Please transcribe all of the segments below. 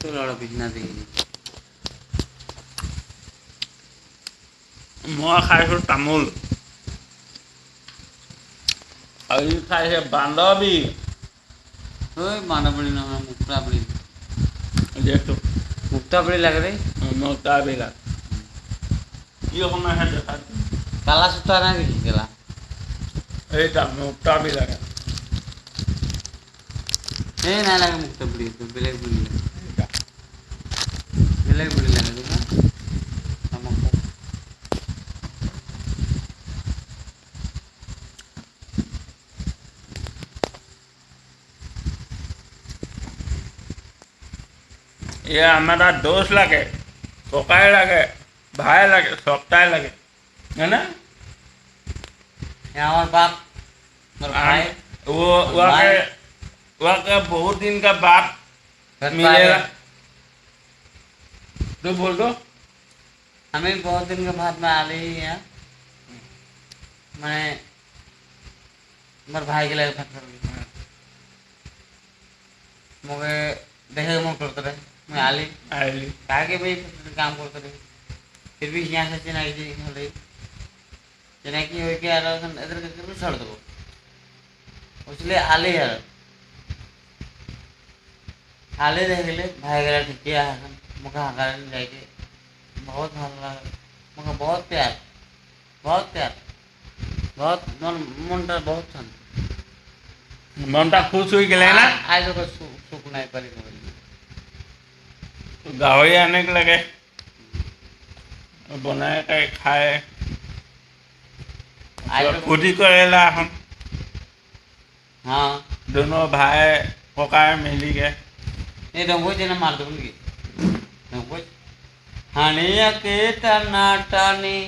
तो लड़ा बिजना दी मैं खाई तामोल अभी खाई बांधवी ओए माना बड़ी ना मुक्ता बड़ी देखो मुक्ता बड़ी लग रही मोटा भी लग ये होना है देखा काला सुता ना कि गला ये मोटा भी लगा ए ना लगे मुक्ता बड़ी तो ब्लैक बड़ी ब्लैक बड़ी लगे देखा ये हमारा दोस्त लगे सोकाय लगे भाई लगे सोकताय लगे है ना यहाँ और बाप और भाई वो के बहुत दिन का बाद मिलेगा तो बोल दो हमें बहुत दिन के बाद में आ रही है मैं मेरे भाई के लगे फटफट मुझे देखे मुझे करते रहे मैं आली कहा कि भाई काम करते रहे फिर भी यहाँ से चेन्नई जी हो चेन्नई की हो क्या इधर करके छोड़ दो इसलिए आले यार आले देख ले भाई गला ठीक है मुझे हकार जाके बहुत भल लगा मुझे बहुत प्यार बहुत मन बहुत छन मनटा खुश हुई गए ना आज तो सुख नहीं पड़ी गावड़ी आने के लगे बनाए के खाए खुद ही करेला हम हाँ दोनों भाई पकाए मिली गए ये रंगों जना मार दो उनकी रंगों हनिया के टना टनी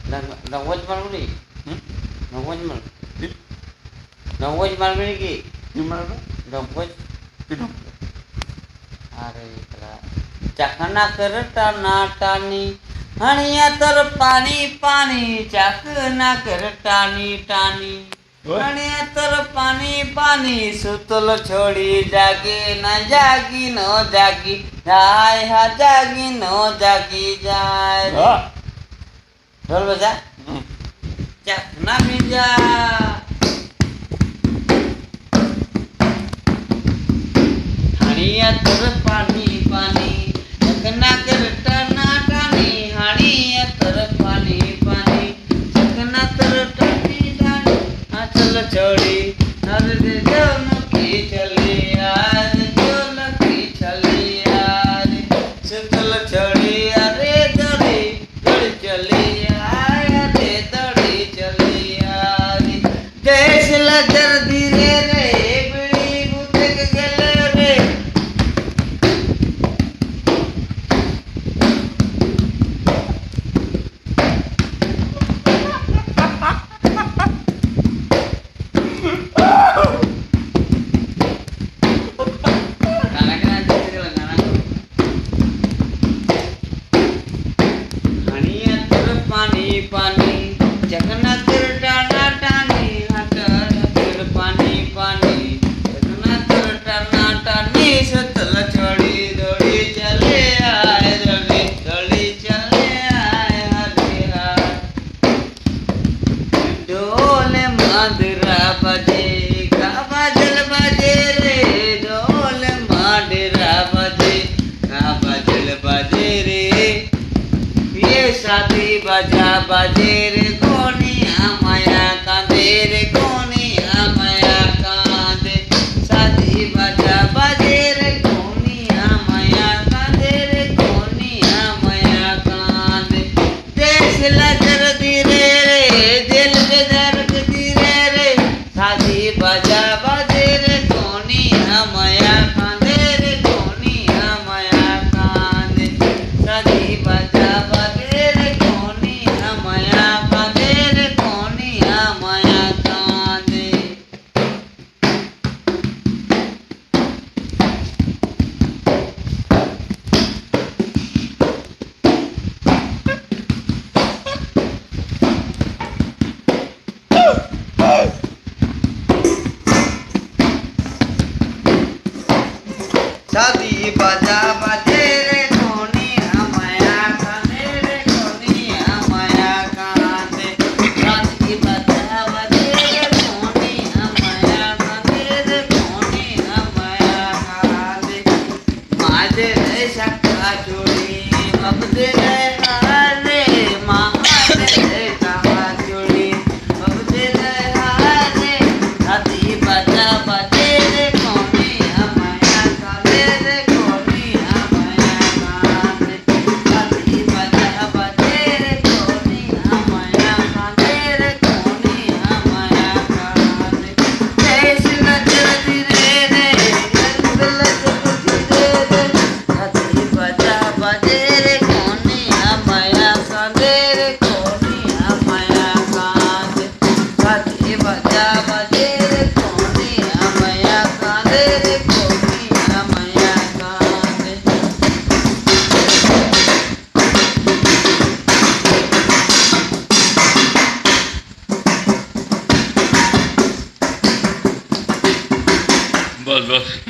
रंगों मार बुनी रंगों मार बुनी की रंगों अरे चखना कर टना टनी हनिया तर पानी पानी चखना कर टानी टानी हनिया तर पानी पानी सुतल छोड़ी जागे न जागी न जागी जाए हा जागी न जागी जाए ढोल बजा चखना मिर्जा हनिया तर पानी पानी चखना कर टना टानी हनिया तर पानी पानी चखना तर टानी टानी चल छोड़ी अरे जो नकी चली यार जो नकी चली यार चल छोड़ी अरे दड़ी दड़ी चली यार अरे दड़ी चली यार देश लजर धीरे रे बिड़ी गुदक गले रे पानी पानी जगना तेर टाना टानी हटर तेर पानी पानी जगना तेर टाना टानी सतल छोड़ी दौड़ी चले आए दौड़ी दौड़ी चले आए हरे हाय ढोल मादरा बजे का बाजल बजे रे ढोल मादरा बजे का बाजल बजे रे ये शादी बजा बजे रे कोनिया माया कांदे रे कोनिया माया कांदे शादी बजा बजे रे कोनिया माया कांदे रे कोनिया माया कांदे देश लजर धीरे रे दिल बेदर्द धीरे रे शादी बजा बजे रे कोनिया माया कांदे रे कोनिया माया कांदे शादी बजा बस बस